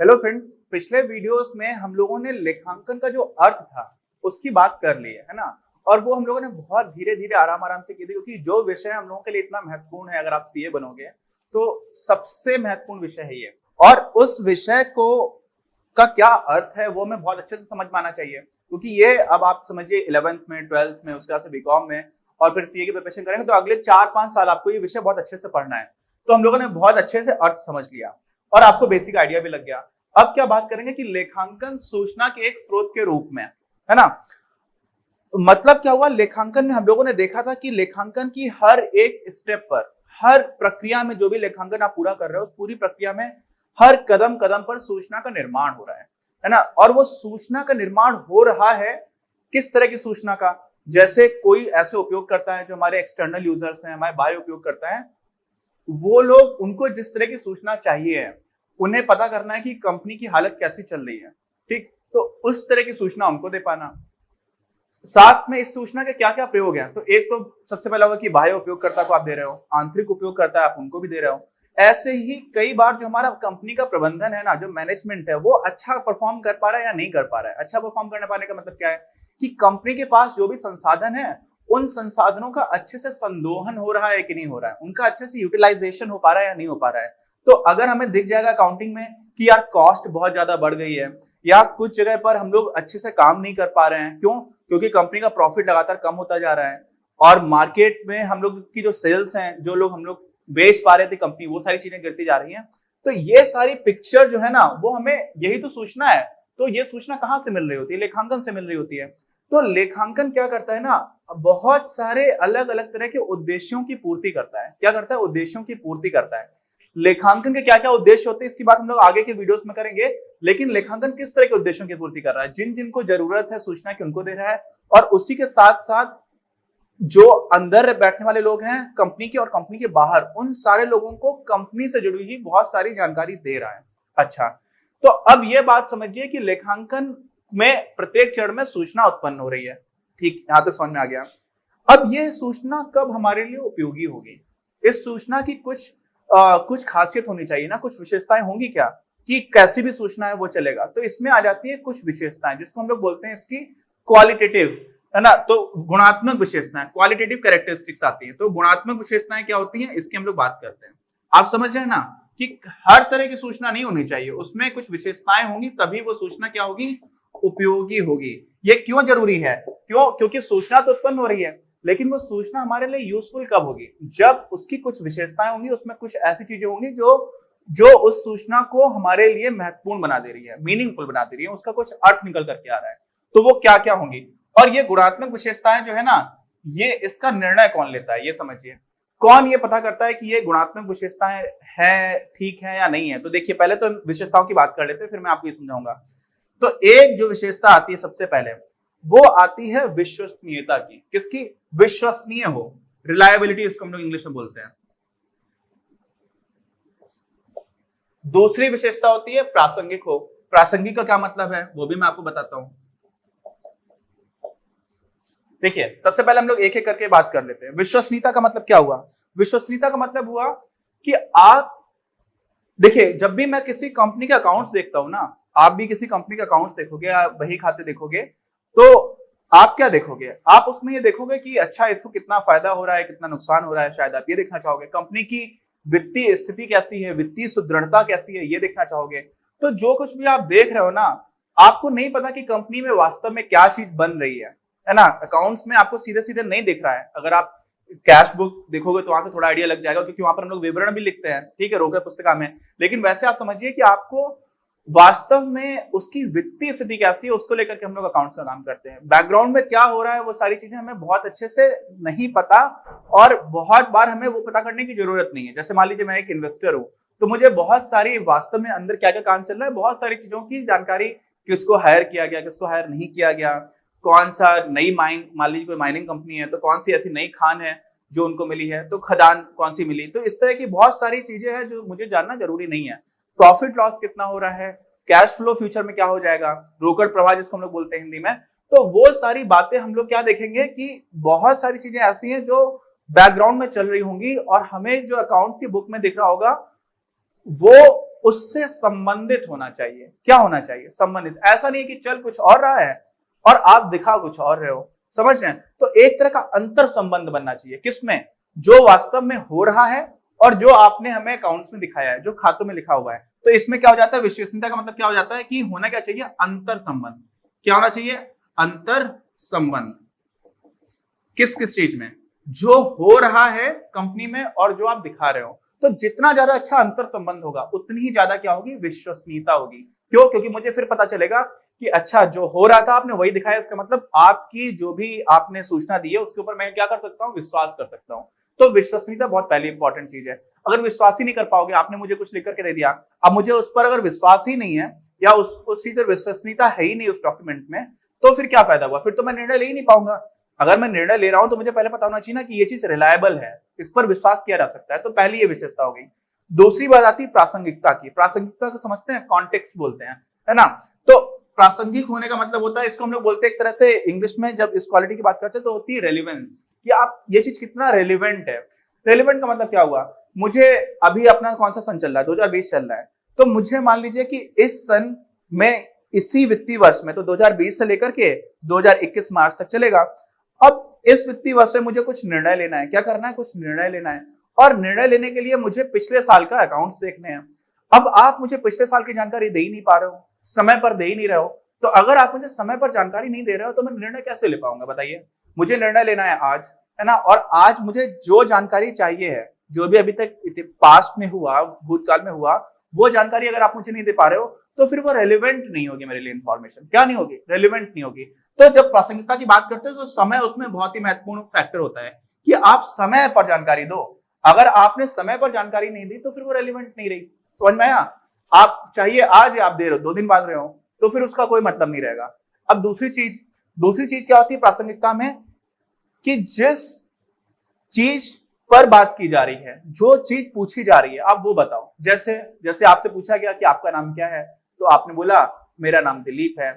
Hello friends, पिछले videos में हम लोगों ने लेखांकन का जो अर्थ था उसकी बात कर ली है ना। और वो हम लोगों ने बहुत धीरे धीरे आराम आराम से की थी, क्योंकि जो विषय हम लोगों के लिए इतना महत्वपूर्ण है, अगर आप सीए बनोगे तो सबसे महत्वपूर्ण विषय है ये। और उस विषय को का क्या अर्थ है वो हमें बहुत अच्छे से समझ में आना चाहिए, क्योंकि ये अब आप समझिए 11th में 12th में उसके बाद से बीकॉम में और फिर सीए की प्रिपरेशन करेंगे तो अगले 4-5 साल आपको ये विषय बहुत अच्छे से पढ़ना है। तो हम लोगों ने बहुत अच्छे से अर्थ समझ लिया और आपको बेसिक आइडिया भी लग गया। अब क्या बात करेंगे कि लेखांकन सूचना के एक स्रोत के रूप में है ना। मतलब क्या हुआ, लेखांकन में हम लोगों ने देखा था कि लेखांकन की हर एक स्टेप पर, हर प्रक्रिया में, जो भी लेखांकन आप पूरा कर रहे हो उस पूरी प्रक्रिया में हर कदम कदम पर सूचना का निर्माण हो रहा है ना। और वो सूचना का निर्माण हो रहा है किस तरह की सूचना का, जैसे कोई ऐसे उपयोगकर्ता है जो हमारे एक्सटर्नल यूजर्स हैं, हमारे बाह्य उपयोगकर्ता हैं, वो लोग, उनको जिस तरह की सूचना चाहिए है, उन्हें पता करना है कि कंपनी की हालत कैसी चल रही है, ठीक, तो उस तरह की सूचना उनको दे पाना। साथ में इस सूचना के क्या क्या प्रयोग हैं, तो एक तो सबसे पहला होगा कि बाह्य उपयोगकर्ता को आप दे रहे हो, आंतरिक उपयोगकर्ता है आप उनको भी दे रहे हो। ऐसे ही कई बार जो हमारा कंपनी का प्रबंधन है ना, जो मैनेजमेंट है, वो अच्छा परफॉर्म कर पा रहा है या नहीं कर पा रहा है। अच्छा परफॉर्म करने पाने का मतलब क्या है कि कंपनी के पास जो भी संसाधन है उन संसाधनों का अच्छे से संदोहन हो रहा है कि नहीं हो रहा है, उनका अच्छे से यूटिलाइजेशन हो पा रहा है या नहीं हो पा रहा है। तो अगर हमें दिख जाएगा अकाउंटिंग में कि यार कॉस्ट बहुत ज्यादा बढ़ गई है, या कुछ जगह पर हम लोग अच्छे से काम नहीं कर पा रहे हैं, क्यों, क्योंकि कंपनी का प्रॉफिट लगातार कम होता जा रहा है, और मार्केट में हम लोग की जो सेल्स हैं, जो लोग हम लोग बेच पा रहे थे कंपनी, वो सारी चीजें गिरती जा रही हैं। तो ये सारी पिक्चर जो है ना, वो हमें, यही तो सूचना है। तो ये सूचना कहाँ से मिल रही होती है, लेखांकन से मिल रही होती है। तो लेखांकन क्या करता है ना, बहुत सारे अलग अलग तरह के उद्देश्यों की पूर्ति करता है। क्या करता है, उद्देश्यों की पूर्ति करता है। लेखांकन के क्या क्या उद्देश्य होते हैं इसकी बात हम लोग आगे के वीडियोस में करेंगे, लेकिन लेखांकन किस तरह के उद्देश्यों की पूर्ति कर रहा है, जिन जिनको जरूरत है सूचना की उनको दे रहा है, और उसी के साथ साथ जो अंदर बैठने वाले लोग हैं कंपनी के और कंपनी के बाहर, उन सारे लोगों को कंपनी से जुड़ी हुई बहुत सारी जानकारी दे रहा है। अच्छा, तो अब ये बात समझिए कि लेखांकन में प्रत्येक चरण में सूचना उत्पन्न हो रही है, ठीक, यहां तक समझ में आ गया। अब ये सूचना कब हमारे लिए उपयोगी होगी, इस सूचना की कुछ खासियत होनी चाहिए ना, कुछ विशेषताएं होंगी क्या, कि कैसी भी सूचना है वो चलेगा। तो इसमें आ जाती है कुछ विशेषताएं, जिसको हम लोग बोलते हैं इसकी क्वालिटेटिव, है ना। तो गुणात्मक विशेषताएं, क्वालिटेटिव कैरेक्टरिस्टिक्स आती है। तो गुणात्मक विशेषताएं क्या होती हैं, इसकी हम लोग बात करते हैं। आप समझ रहे हैं ना कि हर तरह की सूचना नहीं होनी चाहिए, उसमें कुछ विशेषताएं होंगी, तभी वो सूचना क्या होगी, उपयोगी होगी। ये क्यों जरूरी है, क्योंकि सूचना तो उत्पन्न हो रही है, लेकिन वो सूचना हमारे लिए यूजफुल कब होगी, जब उसकी कुछ विशेषताएं होंगी, उसमें कुछ ऐसी चीजें होंगी जो उस सूचना को हमारे लिए महत्वपूर्ण बना दे रही है, मीनिंगफुल बना दे रही है, उसका कुछ अर्थ निकल करके आ रहा है। तो वो क्या क्या होंगी, और ये गुणात्मक विशेषताएं जो है ना, ये इसका निर्णय कौन लेता है, ये समझिए। कौन ये पता करता है कि ये गुणात्मक विशेषताएं है, ठीक है या नहीं है। तो देखिए, पहले तो विशेषताओं की बात कर लेते हैं, फिर मैं आपको ये समझाऊंगा। तो एक जो विशेषता आती है सबसे पहले, वो आती है विश्वसनीयता की। किसकी, विश्वसनीय हो, रिलायबिलिटी इसको हम लोग इंग्लिश में बोलते हैं। दूसरी विशेषता होती है प्रासंगिक हो। प्रासंगिक का क्या मतलब है वो भी मैं आपको बताता हूं। देखिए, सबसे पहले हम लोग एक एक करके बात कर लेते हैं। विश्वसनीयता का मतलब क्या हुआ, विश्वसनीयता का मतलब हुआ कि आप देखिए, जब भी मैं किसी कंपनी के अकाउंट्स देखता हूं ना, आप भी किसी कंपनी के अकाउंट्स देखोगे या बही खाते देखोगे, तो आप क्या देखोगे, आप उसमें ये देखोगे कि अच्छा इसको कितना फायदा हो रहा है, कितना नुकसान हो रहा है, शायद आप ये देखना चाहोगे। कंपनी की वित्तीय स्थिति कैसी है, वित्तीय सुदृढ़ता कैसी है, ये देखना चाहोगे। तो जो कुछ भी आप देख रहे हो ना, आपको नहीं पता कि कंपनी में वास्तव में क्या चीज बन रही है ना। अकाउंट्स में आपको सीधे सीधे नहीं दिख रहा है। अगर आप कैश बुक देखोगे तो वहां से थोड़ा आइडिया लग जाएगा, क्योंकि वहां पर हम लोग विवरण भी लिखते हैं, ठीक है, रोकड़ पुस्तिका में। लेकिन वैसे आप समझिए कि आपको वास्तव में उसकी वित्तीय स्थिति कैसी है, उसको लेकर के हम लोग अकाउंट्स का काम करते हैं। बैकग्राउंड में क्या हो रहा है, वो सारी चीजें हमें बहुत अच्छे से नहीं पता, और बहुत बार हमें वो पता करने की जरूरत नहीं है। जैसे मान लीजिए मैं एक इन्वेस्टर हूं, तो मुझे बहुत सारी वास्तव में अंदर क्या क्या काम चल रहा है, बहुत सारी चीजों की जानकारी, किसको हायर किया गया, किसको हायर नहीं किया गया, कौन सा नई माइन, मान लीजिए कोई माइनिंग कंपनी है तो कौन सी ऐसी नई खान है जो उनको मिली है, तो खदान कौन सी मिली। तो इस तरह की बहुत सारी चीजें हैं जो मुझे जानना जरूरी नहीं है। प्रॉफिट लॉस कितना हो रहा है, कैश फ्लो फ्यूचर में क्या हो जाएगा, रोकड़ प्रवाह जिसको हम लोग बोलते हैं हिंदी में। तो वो सारी बातें हम लोग क्या देखेंगे कि बहुत सारी चीजें ऐसी हैं जो बैकग्राउंड में चल रही होंगी, और हमें जो अकाउंट्स की बुक में दिख रहा होगा वो उससे संबंधित होना चाहिए। क्या होना चाहिए? संबंधित। ऐसा नहीं कि चल कुछ और रहा है और आप दिखा कुछ और रहे हो, समझ रहे हैं? तो एक तरह का अंतर संबंध बनना चाहिए। किसमें? जो वास्तव में हो रहा है और जो आपने हमें अकाउंट्स में दिखाया है, जो खातों में लिखा हुआ है। तो इसमें क्या हो जाता है? विश्वसनीयता का मतलब क्या हो जाता है कि होना क्या चाहिए? अंतर संबंध। क्या होना चाहिए? अंतर संबंध। किस किस चीज में? जो हो रहा है कंपनी में और जो आप दिखा रहे हो। तो जितना ज्यादा अच्छा अंतर संबंध होगा उतनी ही ज्यादा क्या होगी? विश्वसनीयता होगी। क्यों? क्योंकि मुझे फिर पता चलेगा कि अच्छा जो हो रहा था आपने वही दिखाया, इसका मतलब आपकी जो भी आपने सूचना दी है उसके ऊपर मैं क्या कर सकता हूँ? विश्वास कर सकता हूँ। तो विश्वसनीयता बहुत पहली इंपॉर्टेंट चीज है। अगर विश्वास ही नहीं कर पाओगे, आपने मुझे कुछ लिख करके दे दिया, अब मुझे उस पर अगर विश्वास ही नहीं है या उस चीज पर विश्वसनीयता है ही नहीं उस डॉक्यूमेंट में, तो फिर क्या फायदा हुआ? फिर तो मैं निर्णय ले ही नहीं पाऊंगा। अगर मैं निर्णय ले रहा हूं तो मुझे पहले पता होना चाहिए ना कि ये चीज रिलायबल है, इस पर विश्वास किया जा सकता है। तो पहली ये विशेषता हो गई। दूसरी बात आती है प्रासंगिकता की। प्रासंगिकता को समझते हैं? कॉन्टेक्स्ट बोलते हैं, है ना? तो प्रासंगिक होने का मतलब होता है, इसको हम लोग बोलते हैं एक तरह से इंग्लिश में जब इस क्वालिटी की बात करते हैं तो होती है रेलिवेंस, कि आप ये चीज कितना रेलिवेंट है। रेलिवेंट का मतलब क्या हुआ? मुझे अभी अपना कौन सा सन चल रहा है? 2020 चल रहा है। तो मुझे मान लीजिए कि इस सन में इसी वित्तीय वर्ष में, तो 2020 से लेकर के 2021 मार्च तक चलेगा। अब इस वित्तीय वर्ष में मुझे कुछ निर्णय लेना है। क्या करना है? कुछ निर्णय लेना है। और निर्णय लेने के लिए मुझे पिछले साल का अकाउंट्स देखने हैं। अब आप मुझे पिछले साल की जानकारी दे ही नहीं पा रहे हो, समय पर दे ही नहीं रहे हो। तो अगर आप मुझे समय पर जानकारी नहीं दे रहे हो तो मैं निर्णय कैसे ले पाऊंगा? बताइए। मुझे निर्णय लेना है आज, है ना? और आज मुझे जो जानकारी चाहिए है, जो भी अभी तक पास्ट में हुआ, भूतकाल में हुआ, वो जानकारी अगर आप मुझे नहीं दे पा रहे हो तो फिर वो रेलिवेंट नहीं होगी मेरे लिए। इंफॉर्मेशन क्या नहीं होगी? रेलिवेंट नहीं होगी। तो जब प्रासंगिकता की बात करते हैं तो समय उसमें बहुत ही महत्वपूर्ण फैक्टर होता है कि आप समय पर जानकारी दो। अगर आपने समय पर जानकारी नहीं दी तो फिर वो रेलिवेंट नहीं रही। समझ में आया? आप चाहिए आज या आप दे रहे हो 2 दिन बाद रहे हो तो फिर उसका कोई मतलब नहीं रहेगा। अब दूसरी चीज क्या होती है प्रासंगिकता में? कि जिस चीज पर बात की जा रही है, जो चीज पूछी जा रही है, आप वो बताओ। जैसे आपसे पूछा गया कि आपका नाम क्या है, तो आपने बोला मेरा नाम दिलीप है,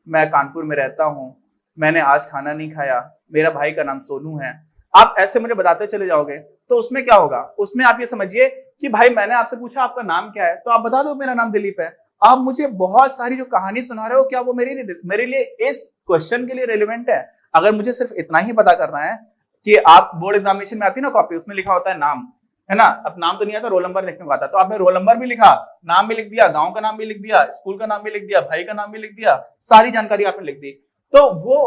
मैं कानपुर में रहता हूं, मैंने आज खाना नहीं खाया, मेरा भाई का नाम सोनू है। आप ऐसे मुझे बताते चले जाओगे तो उसमें क्या होगा? उसमें आप ये समझिए कि भाई मैंने आपसे पूछा आपका नाम क्या है, तो आप बता दो मेरा नाम दिलीप है। आप मुझे बहुत सारी जो कहानी सुना रहे हो, क्या वो मेरे लिए इस क्वेश्चन के लिए रेलिवेंट है? अगर मुझे सिर्फ इतना ही पता करना है कि आप बोर्ड एग्जामिनेशन में आती है ना कॉपी, उसमें लिखा होता है नाम, है ना? अब नाम तो नहीं आता, रोल नंबर लिखने को आता, तो आपने रोल नंबर भी लिखा, नाम भी लिख दिया, गांव का नाम भी लिख दिया, स्कूल का नाम भी लिख दिया, भाई का नाम भी लिख दिया, सारी जानकारी आपने लिख दी। तो वो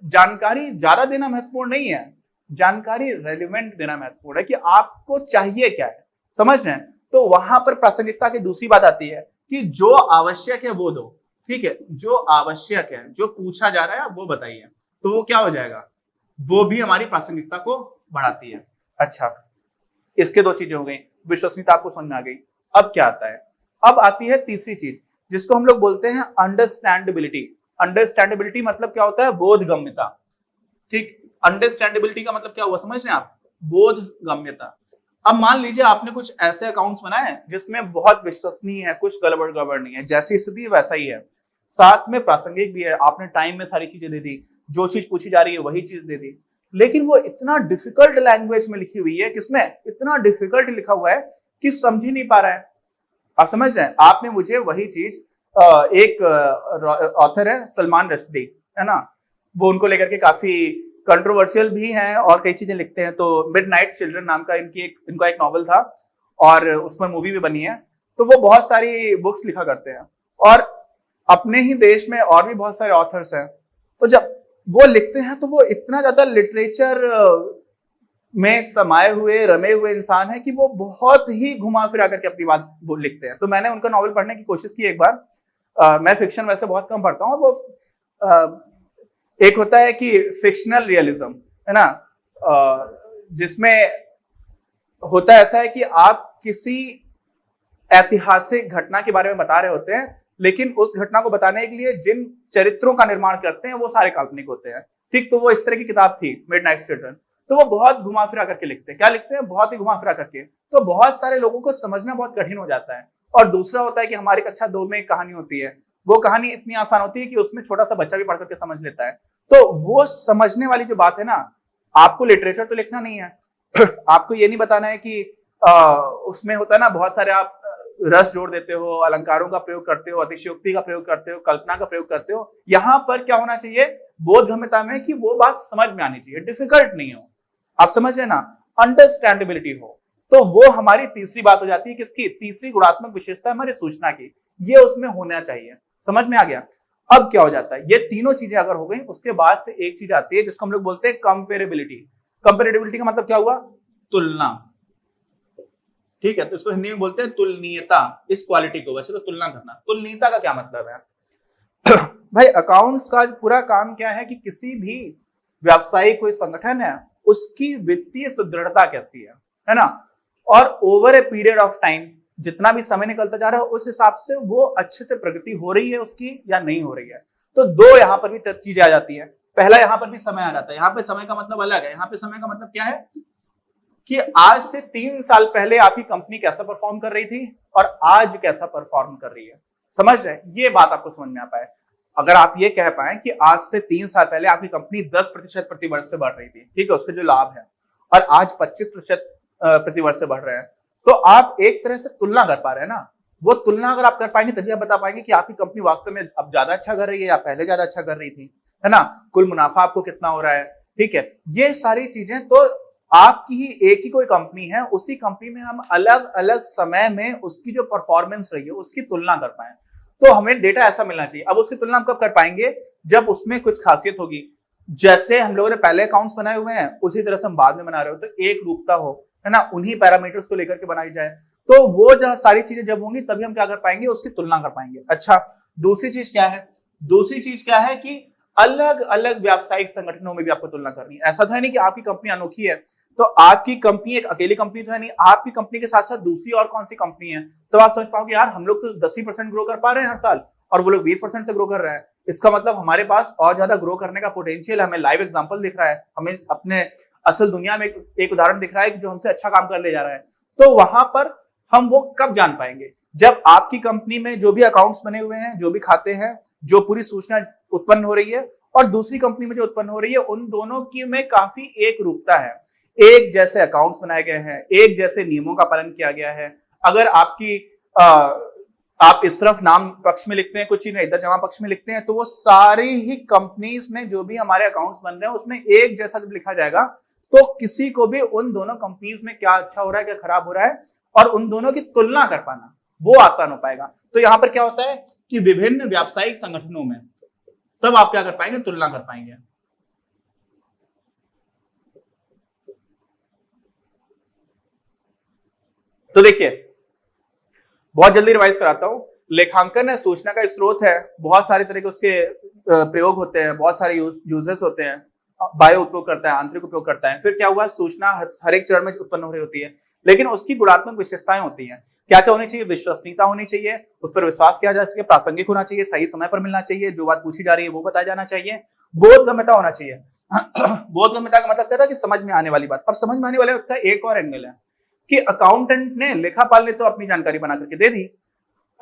जानकारी ज्यादा देना महत्वपूर्ण नहीं है, जानकारी रेलिवेंट देना महत्वपूर्ण है कि आपको चाहिए क्या है। समझ रहे हैं? तो वहां पर प्रासंगिकता की दूसरी बात आती है कि जो आवश्यक है वो दो। ठीक है? जो आवश्यक है, जो पूछा जा रहा है वो बताइए। तो वो क्या हो जाएगा? वो भी हमारी प्रासंगिकता को बढ़ाती है। अच्छा, इसके 2 चीजें हो गई। विश्वसनीयता आपको समझ में आ गई। अब क्या आता है? अब आती है तीसरी चीज जिसको हम लोग बोलते हैं अंडरस्टैंडेबिलिटी। अंडरस्टैंडेबिलिटी मतलब क्या होता है? बोधगम्यता। ठीक, अंडरस्टैंडेबिलिटी का मतलब क्या हुआ समझ रहे हैं आप? बोधगम्यता। अब मान लीजिए आपने कुछ ऐसे अकाउंट्स बनाए जिसमें बहुत विश्वसनीय है, कुछ गड़बड़ नहीं है, जैसी स्थिति वैसा ही है, साथ में प्रासंगिक भी है, आपने टाइम में सारी चीजें दे दी, जो चीज पूछी जा रही है वही चीज दे दी, लेकिन वो इतना डिफिकल्ट लैंग्वेज में लिखी हुई है। किसमें? इतना डिफिकल्ट लिखा हुआ है कि समझ ही नहीं पा रहा है। आप समझ रहे हैं? आपने मुझे वही चीज, एक ऑथर है सलमान रश्दी, है ना? वो उनको लेकर के काफी कंट्रोवर्शियल भी हैं और कई चीजें लिखते हैं। तो मिडनाइट चिल्ड्रन नाम का इनका एक नॉवल था और उस पर मूवी भी बनी है। तो वो बहुत सारी बुक्स लिखा करते हैं और अपने ही देश में और भी बहुत सारे ऑथर्स हैं। तो जब वो लिखते हैं तो वो इतना ज्यादा लिटरेचर में समाये हुए, रमे हुए इंसान है कि वो बहुत ही घुमा फिरा करके अपनी बात लिखते हैं। तो मैंने उनका नॉवल पढ़ने की कोशिश की एक बार। मैं फिक्शन वैसे बहुत कम पढ़ता हूँ। वो एक होता है कि फिक्शनल रियलिज्म, है ना, जिसमें होता ऐसा है कि आप किसी ऐतिहासिक घटना के बारे में बता रहे होते हैं, लेकिन उस घटना को बताने के लिए जिन चरित्रों का निर्माण करते हैं वो सारे काल्पनिक होते हैं। ठीक, तो वो इस तरह की किताब थी मिडनाइट चिल्ड्रन। तो वो बहुत घुमा फिरा करके लिखते हैं। क्या लिखते हैं? बहुत ही घुमा फिरा करके। तो बहुत सारे लोगों को समझना बहुत कठिन हो जाता है। और दूसरा होता है कि हमारी कक्षा 2 में एक कहानी होती है, वो कहानी इतनी आसान होती है कि उसमें छोटा सा बच्चा भी पढ़ करके समझ लेता है। तो वो समझने वाली जो बात है ना, आपको लिटरेचर तो लिखना नहीं है आपको ये नहीं बताना है कि उसमें होता है ना बहुत सारे आप रस जोड़ देते हो, अलंकारों का प्रयोग करते हो, अतिशयोक्ति का प्रयोग करते हो, कल्पना का प्रयोग करते हो, यहां पर क्या होना चाहिए बोधगम्यता में कि वो बात समझ में आनी चाहिए, डिफिकल्ट नहीं हो, आप समझ रहे ना, अंडरस्टैंडेबिलिटी हो। तो वो हमारी तीसरी बात हो जाती है, किसकी? तीसरी गुणात्मक विशेषता हमारी सूचना की, ये उसमें होना चाहिए। समझ में आ गया? अब क्या हो जाता है, ये तीनों चीजें अगर हो गई, उसके बाद से एक चीज आती है जिसको हम लोग बोलते हैं कंपेरेबिलिटी। कंपेरेबिलिटी का मतलब क्या हुआ? तुलना। ठीक है, तो इसको हिंदी में बोलते हैं तुलनीयता। इस क्वालिटी को वैसे तो तुलना करना, तुलनीयता का क्या मतलब है? भाई अकाउंट्स का पूरा काम क्या है कि किसी भी व्यावसायिक कोई संगठन है उसकी वित्तीय सुदृढ़ता कैसी है ना, और over a period of time जितना भी समय निकलता जा रहा है उस हिसाब से वो अच्छे से प्रगति हो रही है उसकी या नहीं हो रही है। तो दो यहाँ पर भी चीजें आ जाती है। पहला यहाँ पर भी समय आ जाता है, यहाँ पे समय का मतलब अलग है। यहाँ पे समय का मतलब क्या है कि आज से 3 साल पहले आपकी कंपनी कैसा परफॉर्म कर रही थी और आज कैसा परफॉर्म कर रही है। समझ रहे? ये बात आपको समझ में आ पाए। अगर आप ये कह पाए कि आज से 3 साल पहले आपकी कंपनी 10% प्रतिवर्ष से बढ़ रही थी, ठीक है, उसके जो लाभ है, और आज 25% प्रतिवर्ष से बढ़ रहे हैं, तो आप एक तरह से तुलना कर पा रहे हैं ना। वो तुलना अगर आप कर पाएंगे तभी आप बता पाएंगे कि आपकी कंपनी वास्तव में अब ज्यादा अच्छा कर रही है या पहले ज्यादा अच्छा कर रही थी, है ना। कुल मुनाफा आपको कितना हो रहा है, ठीक है। ये सारी चीजें तो आपकी ही एक ही कोई कंपनी है, उसी कंपनी में हम अलग अलग समय में उसकी जो परफॉर्मेंस रही है उसकी तुलना कर पाए, तो हमें डेटा ऐसा मिलना चाहिए। अब उसकी तुलना हम कब कर पाएंगे? जब उसमें कुछ खासियत होगी। जैसे हम लोगों ने पहले अकाउंट्स बनाए हुए हैं उसी तरह से हम बाद में बना रहे हो, तो एक रूपता हो, है ना, उन्हीं पैरामीटर्स को लेकर के बनाई जाए, तो वो जो सारी चीजें जब होंगी तभी हम क्या कर पाएंगे? उसकी तुलना कर पाएंगे। अच्छा, दूसरी चीज क्या है? दूसरी चीज क्या है कि अलग अलग व्यावसायिक संगठनों में भी आपको तुलना करनी है। ऐसा तो है नहीं कि आपकी कंपनी अनोखी है, तो आपकी कंपनी एक अकेली कंपनी तो है नहीं, आपकी कंपनी के साथ साथ दूसरी और कौन सी कंपनी है, तो आप समझ पाओगे यार हम लोग तो 10% ग्रो कर पा रहे हैं हर साल और वो लोग 20% से ग्रो कर रहे हैं। इसका मतलब हमारे पास और ज्यादा ग्रो करने का पोटेंशियल, हमें लाइव एग्जांपल दिख रहा है, हमें अपने असल दुनिया में एक उदाहरण दिख रहा है जो हमसे अच्छा काम कर ले जा रहा है। तो वहां पर हम वो कब जान पाएंगे? जब आपकी कंपनी में जो भी अकाउंट्स बने हुए हैं, जो भी खाते हैं, जो पूरी सूचना उत्पन्न हो रही है, और दूसरी कंपनी में जो उत्पन्न हो रही है, उन दोनों की में काफी एक रूपता है, एक जैसे अकाउंट्स बनाए गए हैं, एक जैसे नियमों का पालन किया गया है। अगर आपकी आप इस तरफ नाम पक्ष में लिखते हैं कुछ चीजें, इधर जमा पक्ष में लिखते हैं, तो वो सारी ही कंपनीज में जो भी हमारे अकाउंट्स बन रहे हैं उसमें एक जैसा जब लिखा जाएगा तो किसी को भी उन दोनों कंपनीज में क्या अच्छा हो रहा है क्या खराब हो रहा है और उन दोनों की तुलना कर पाना वो आसान हो पाएगा। तो यहां पर क्या होता है कि विभिन्न व्यावसायिक संगठनों में तब आप क्या कर पाएंगे? तुलना कर पाएंगे। तो देखिए, बहुत जल्दी रिवाइज कराता हूं। लेखांकन है सूचना का एक स्रोत है, बहुत सारे तरह के उसके प्रयोग होते हैं, बहुत सारे यूजर्स होते हैं, बाह्य उपयोग करता है, आंतरिक उपयोग करता है। फिर क्या हुआ? सूचना हर एक चरण में उत्पन्न हो रही होती है, लेकिन उसकी गुणात्मक विशेषताएं होती हैं। क्या क्या होनी चाहिए? विश्वसनीयता होनी चाहिए, उस पर विश्वास किया जा सके, प्रासंगिक होना चाहिए, सही समय पर मिलना चाहिए, जो बात पूछी जा रही है वो बताया जाना चाहिए, बोधगम्यता होना चाहिए। बोधगम्यता का मतलब क्या था कि समझ में आने वाली बात। अब समझ में आने वाले बात का एक और एंगल है कि अकाउंटेंट ने, लेखापाल ने तो अपनी जानकारी बना करके दे दी,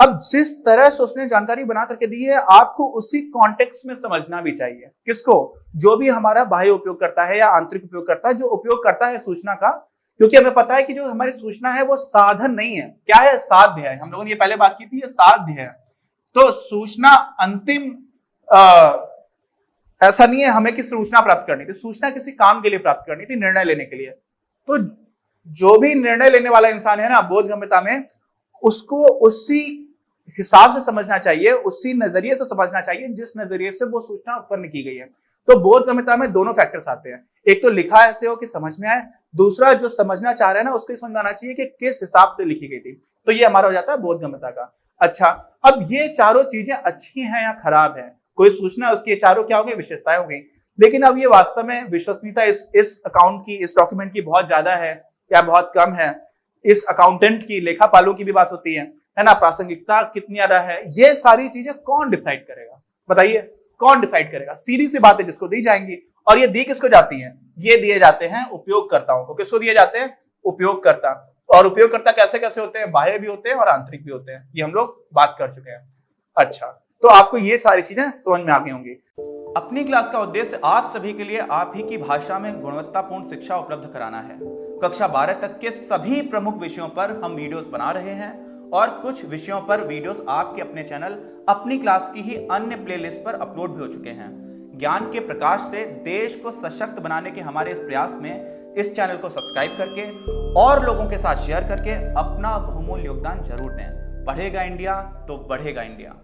अब जिस तरह से उसने जानकारी बना करके दी है आपको उसी कॉन्टेक्स्ट में समझना भी चाहिए। किसको? जो भी हमारा बाह्य उपयोग करता है या आंतरिक उपयोग करता है, जो उपयोग करता है सूचना का, क्योंकि हमें पता है कि जो हमारी सूचना है वो साधन नहीं है, क्या है? साध्य है। हम लोगों ने ये पहले बात की थी, ये साध्य है। तो सूचना अंतिम ऐसा नहीं है हमें कि सूचना प्राप्त करनी थी, सूचना किसी काम के लिए प्राप्त करनी थी, निर्णय लेने के लिए। तो जो भी निर्णय लेने वाला इंसान है ना बोधगम्यता में, उसको उसी हिसाब से समझना चाहिए, उसी नजरिए से समझना चाहिए जिस नजरिए से वो सूचना उत्पन्न की गई है। तो बोधगम्यता में दोनों फैक्टर्स आते हैं, एक तो लिखा ऐसे हो कि समझ में आए, दूसरा जो समझना चाह रहे हैं ना उसको समझाना चाहिए कि किस हिसाब से लिखी गई थी। तो ये हमारा हो जाता है बोधगम्यता का। अच्छा, अब ये चारों चीजें अच्छी हैं या खराब है? कोई सूचना उसकी चारों क्या हो गई? विशेषताएं हो गई। लेकिन अब ये वास्तव में विश्वसनीयता इस अकाउंट की, इस डॉक्यूमेंट की बहुत ज्यादा है या बहुत कम है? इस अकाउंटेंट की, लेखापालों की भी बात होती है ना, प्रासंगिकता कितनी ज्यादा है, ये सारी चीजें कौन डिसाइड करेगा? बताइए, कौन डिसाइड करेगा? सीधी सी बात है, जिसको दी जाएंगी। और ये दी किसको जाती हैं? ये दिए जाते हैं उपयोगकर्ताओं को। किसको दिए जाते हैं? उपयोगकर्ता। और उपयोगकर्ता कैसे कैसे होते हैं? बाह्य भी होते हैं और आंतरिक भी होते हैं, ये हम लोग बात कर चुके हैं। अच्छा, तो आपको ये सारी चीजें समझ में आ गई होंगी। अपनी क्लास का उद्देश्य आप सभी के लिए आप ही की भाषा में गुणवत्तापूर्ण शिक्षा उपलब्ध कराना है। कक्षा 12 तक के सभी प्रमुख विषयों पर हम वीडियोस बना रहे हैं और कुछ विषयों पर वीडियोस आपके अपने चैनल अपनी क्लास की ही अन्य प्लेलिस्ट पर अपलोड भी हो चुके हैं। ज्ञान के प्रकाश से देश को सशक्त बनाने के हमारे इस प्रयास में इस चैनल को सब्सक्राइब करके और लोगों के साथ शेयर करके अपना बहुमूल्य योगदान जरूर दें। पढ़ेगा इंडिया तो बढ़ेगा इंडिया।